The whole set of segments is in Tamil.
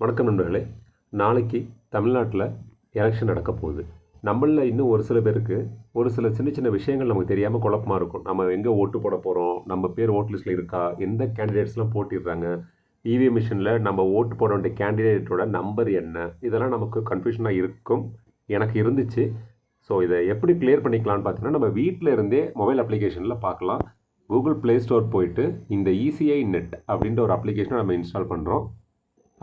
வணக்கம் நண்பர்களே. நாளைக்கு தமிழ்நாட்டில் எலெக்ஷன் நடக்க போகுது. நம்மளில் இன்னும் ஒரு சில பேருக்கு ஒரு சில சின்ன சின்ன விஷயங்கள் நமக்கு தெரியாமல் குழப்பமாக இருக்கும். நம்ம எங்கே ஓட்டு போட போகிறோம், நம்ம பேர் ஓட் லிஸ்ட்டில் இருக்கா, எந்த கேண்டிடேட்ஸ்லாம் போட்டிடுறாங்க, இவிஎம் மிஷினில் நம்ம ஓட்டு போட வேண்டிய கேண்டிடேட்டோட நம்பர் என்ன, இதெல்லாம் நமக்கு கன்ஃபியூஷனாக இருக்கும். எனக்கு இருந்துச்சு. ஸோ இதை எப்படி கிளியர் பண்ணிக்கலாம்னு பார்த்தீங்கன்னா, நம்ம வீட்டில் இருந்தே மொபைல் அப்ளிகேஷனில் பார்க்கலாம். கூகுள் ப்ளே ஸ்டோர் போயிட்டு இந்த இசிஐ நெட் அப்படின்ற ஒரு அப்ளிகேஷனை நம்ம இன்ஸ்டால் பண்ணுறோம்.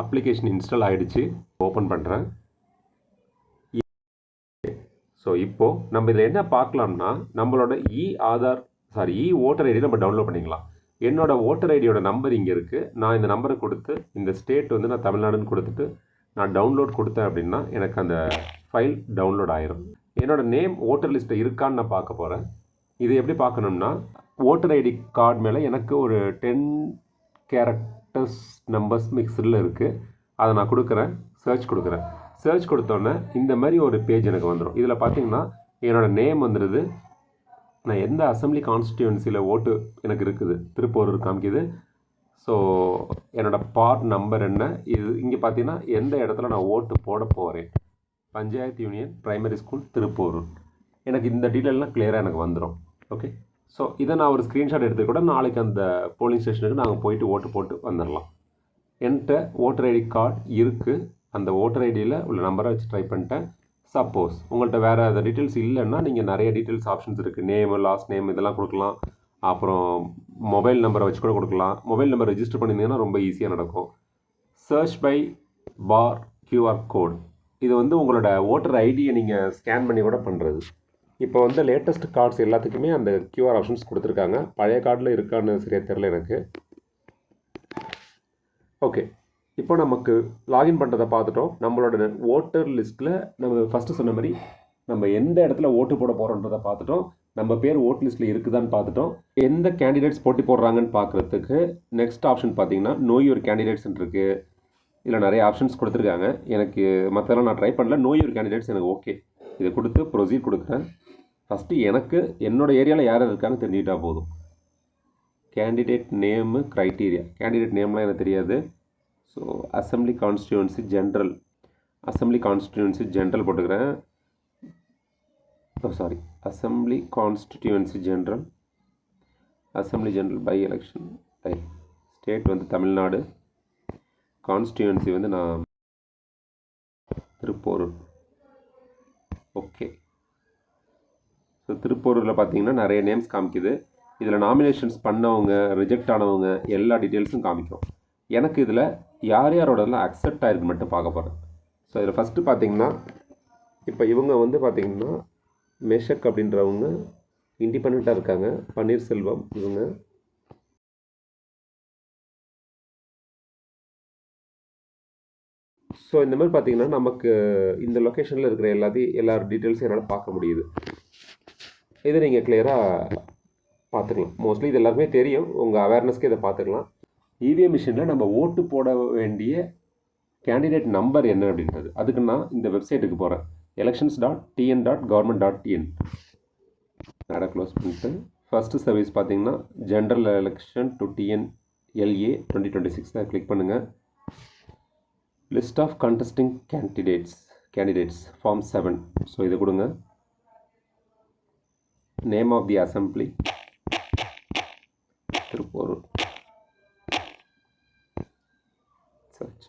அப்ளிகேஷன் இன்ஸ்டால் ஆகிடுச்சு. ஓப்பன் பண்ணுறேன். ஸோ இப்போது நம்ம இதில் என்ன பார்க்கலாம்னா, நம்மளோட இ ஓட்டர் ஐடி நம்ம டவுன்லோட் பண்ணிக்கலாம். என்னோடய ஓட்டர் ஐடியோட நம்பர் இங்கே இருக்குது. நான் இந்த நம்பரை கொடுத்து இந்த ஸ்டேட் வந்து நான் தமிழ்நாடுன்னு கொடுத்துட்டு நான் டவுன்லோட் கொடுத்தேன் அப்படின்னா எனக்கு அந்த ஃபைல் டவுன்லோட் ஆயிரும். என்னோடய நேம் ஓட்டர் லிஸ்ட்டில் இருக்கான்னு நான் பார்க்க போகிறேன். இது எப்படி பார்க்கணும்னா, ஓட்டர் ஐடி கார்டு மேலே எனக்கு ஒரு 10 கேரக்டர்ஸ் நம்பர்ஸ் மிக்ஸ்டில் இருக்குது. அதை நான் கொடுக்குறேன், சர்ச் கொடுக்குறேன். சர்ச் கொடுத்தோன்னே இந்த மாதிரி ஒரு பேஜ் எனக்கு வந்துடும். இதில் பார்த்தீங்கன்னா என்னோடய நேம் வந்துடுது. நான் எந்த அசம்பிளி கான்ஸ்டியூன்சியில் ஓட்டு எனக்கு இருக்குது, திருப்பூர் காமிக்குது. ஸோ என்னோடய பார்ட் நம்பர் என்ன, இது இங்கே பார்த்தீங்கன்னா எந்த இடத்துல நான் ஓட்டு போட போகிறேன், panchayat union primary school Tiruppur. எனக்கு இந்த டீட்டெயிலெலாம் கிளியராக எனக்கு வந்துடும். ஓகே. ஸோ இதை நான் ஒரு ஸ்க்ரீன்ஷாட் எடுத்து கூட நாளைக்கு அந்த போலிங் ஸ்டேஷனுக்கு நாங்கள் போயிட்டு ஓட்டு போட்டு வந்துடலாம். என்கிட்ட ஓட்டர் ஐடி கார்டு இருக்குது. அந்த ஓட்டர் ஐடியில் உள்ள நம்பரை வச்சு ட்ரை பண்ணிட்டேன். சப்போஸ் உங்கள்கிட்ட வேறு அந்த டீட்டெயில்ஸ் இல்லைன்னா நீங்கள் நிறைய டீட்டெயில்ஸ் ஆப்ஷன்ஸ் இருக்குது. நேமு, லாஸ்ட் நேம் இதெல்லாம் கொடுக்கலாம். அப்புறம் மொபைல் நம்பரை வச்சு கூட கொடுக்கலாம். மொபைல் நம்பர் ரெஜிஸ்டர் பண்ணியிருந்தீங்கன்னா ரொம்ப ஈஸியாக நடக்கும். Search by bar QR code, இது வந்து உங்களோட ஓட்டர் ஐடியை நீங்கள் ஸ்கேன் பண்ணி கூட பண்ணுறது. இப்போ வந்து லேட்டஸ்ட் கார்ட்ஸ் எல்லாத்துக்குமே அந்த கியூஆர் ஆப்ஷன்ஸ் கொடுத்துருக்காங்க. பழைய கார்டில் இருக்கான்னு சரியாக தெரில எனக்கு. ஓகே, இப்போ நமக்கு லாகின் பண்ணுறதை பார்த்துட்டோம். நம்மளோட ஓட்டர் லிஸ்ட்டில் நம்ம ஃபஸ்ட்டு சொன்ன மாதிரி நம்ம எந்த இடத்துல ஓட்டு போட போகிறோன்றதை பார்த்துட்டோம். நம்ம பேர் ஓட் லிஸ்ட்டில் இருக்குதான்னு பார்த்துட்டோம். எந்த கேண்டிடேட்ஸ் போட்டி போடுறாங்கன்னு பார்க்குறதுக்கு நெக்ஸ்ட் ஆப்ஷன் பார்த்தீங்கன்னா நோ யுவர் கேண்டிடேட்ஸ் இருக்குது. இதில் நிறைய ஆப்ஷன்ஸ் கொடுத்துருக்காங்க. எனக்கு மற்றெல்லாம் நான் ட்ரை பண்ணல. நோ யுவர் கேண்டிடேட்ஸ் எனக்கு ஓகே. இதை கொடுத்து ப்ரொசீட் கொடுக்குறேன். ஃபஸ்ட்டு எனக்கு என்னோடய ஏரியாவில் யார் இருக்கான்னு தெரிஞ்சுக்கிட்டால் போதும். Candidate name, criteria. கேண்டிடேட் நேம்லாம் எனக்கு தெரியாது. ஸோ அசம்பிளி கான்ஸ்டியூன்சி ஜென்ரல் போட்டுக்கிறேன். Assembly general by election state வந்து தமிழ்நாடு, கான்ஸ்டியூன்சி வந்து நான் திருப்பூர். ஓகே. ஸோ திருப்பூரில் பார்த்தீங்கன்னா நிறைய நேம்ஸ் காமிக்குது. இதில் நாமினேஷன்ஸ் பண்ணவங்க, ரிஜெக்ட் ஆனவங்க எல்லா டீட்டெயில்ஸும் காமிக்கும். எனக்கு இதில் யாரோடலாம் அக்செப்ட் ஆகிருக்கு மட்டும் பார்க்க போகிறேன். ஸோ இதில் ஃபஸ்ட்டு பார்த்தீங்கன்னா இப்போ இவங்க வந்து பார்த்திங்கன்னா மெஷக் அப்படின்றவங்க இண்டிபெண்ட்டாக இருக்காங்க. பன்னீர்செல்வம் இவங்க. ஸோ இந்த மாதிரி பார்த்திங்கன்னா நமக்கு இந்த லொக்கேஷனில் இருக்கிற எல்லா டீட்டெயில்ஸும் என்னால் பார்க்க முடியுது. இதை நீங்கள் கிளியராக பார்த்துக்கலாம். மோஸ்ட்லி இது எல்லாருமே தெரியும். உங்கள் அவேர்னஸ்க்கு இதை பார்த்துக்கலாம். இவிஎம் மிஷினில் நம்ம ஓட்டு போட வேண்டிய கேண்டிடேட் நம்பர் என்ன அப்படின்றது, அதுக்கு நான் இந்த வெப்சைட்டுக்கு போகிறேன். elections.tn.government.in. அதை க்ளோஸ் பண்ணிட்டு ஃபஸ்ட்டு சர்வீஸ் பார்த்தீங்கன்னா general election to TNLA 2026 click பண்ணுங்கள். List of contesting candidates form 7. So இதை கொடுங்க. Name of the assembly Tiruppur. Search.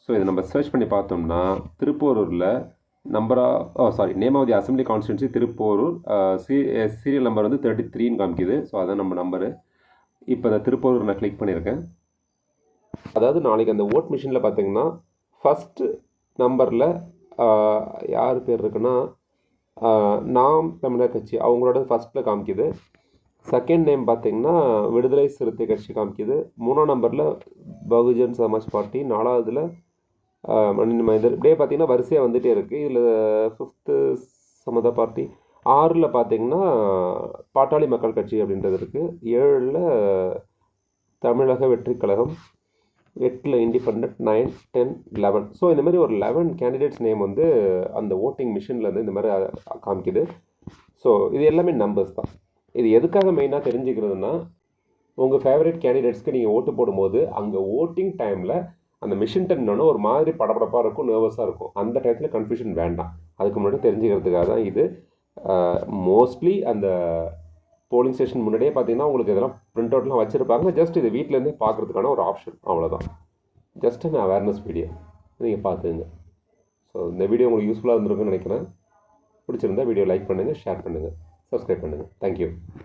So இதை நம்ம சர்ச் பண்ணி பார்த்தோம்னா திருப்பூரில் name of the assembly constituency Tiruporur, serial number வந்து 33ன்னு காமிக்குது. ஸோ அதான் நம்ம நம்பரு. இப்போ இந்த திருப்பூர் நான் கிளிக் பண்ணியிருக்கேன். அதாவது நாளைக்கு அந்த ஓட் மிஷினில் பார்த்தீங்கன்னா ஃபஸ்ட்டு நம்பரில் யார் பேர் இருக்குன்னா நாம் தமிழர் கட்சி அவங்களோட ஃபஸ்ட்டில் காமிக்குது. செகண்ட் நேம் பார்த்திங்கன்னா விடுதலை சிறுத்தை கட்சி காமிக்குது. 3ஆம் நம்பரில் பகுஜன் சமாஜ் பார்ட்டி, 4ஆவதுல மனிதர். இப்படியே பார்த்திங்கன்னா வரிசையாக வந்துகிட்டே இருக்குது. இதில் 5th சமதா பார்ட்டி, 6ல் பார்த்திங்கன்னா பாட்டாளி மக்கள் கட்சி அப்படின்றது இருக்குது. 7ல் தமிழக வெற்றி கழகம், 8ல் இண்டிபெண்ட், 9, 10, 11. ஸோ இந்த மாதிரி ஒரு 11 கேண்டிடேட்ஸ் நேம் வந்து அந்த ஓட்டிங் மிஷினில் வந்து இந்த மாதிரி காமிக்குது. ஸோ இது எல்லாமே நம்பர்ஸ் தான். இது எதுக்காக மெயினாக தெரிஞ்சுக்கிறதுனா, உங்கள் ஃபேவரட் கேண்டிடேட்ஸ்க்கு நீங்கள் ஓட்டு போடும்போது அங்கே ஓட்டிங் டைமில் அந்த மிஷின் டர்ன் ஒரு மாதிரி படபடப்பாக இருக்கும், நர்வஸாக இருக்கும். அந்த டயத்தில் கன்ஃபியூஷன் வேண்டாம். அதுக்கு முன்னாடி தெரிஞ்சுக்கிறதுக்காக தான் இது. மோஸ்ட்லி அந்த போலிங் ஸ்டேஷன் முன்னாடியே பார்த்தீங்கன்னா உங்களுக்கு இதெல்லாம் பிரிண்ட் அவுட்லாம் வச்சுருப்பாங்க. ஜஸ்ட் இது வீட்டிலேருந்தே பார்க்குறதுக்கான ஒரு ஆப்ஷன், அவ்வளோதான். ஜஸ்ட் an அவேர்னஸ் வீடியோ, நீங்கள் பார்த்துங்க. ஸோ இந்த வீடியோ உங்களுக்கு யூஸ்ஃபுல்லாக இருந்திருக்குன்னு நினைக்கிறேன். பிடிச்சிருந்தா வீடியோ லைக் பண்ணுங்கள், ஷேர் பண்ணுங்கள், சப்ஸ்கிரைப் பண்ணுங்கள். தேங்க்யூ.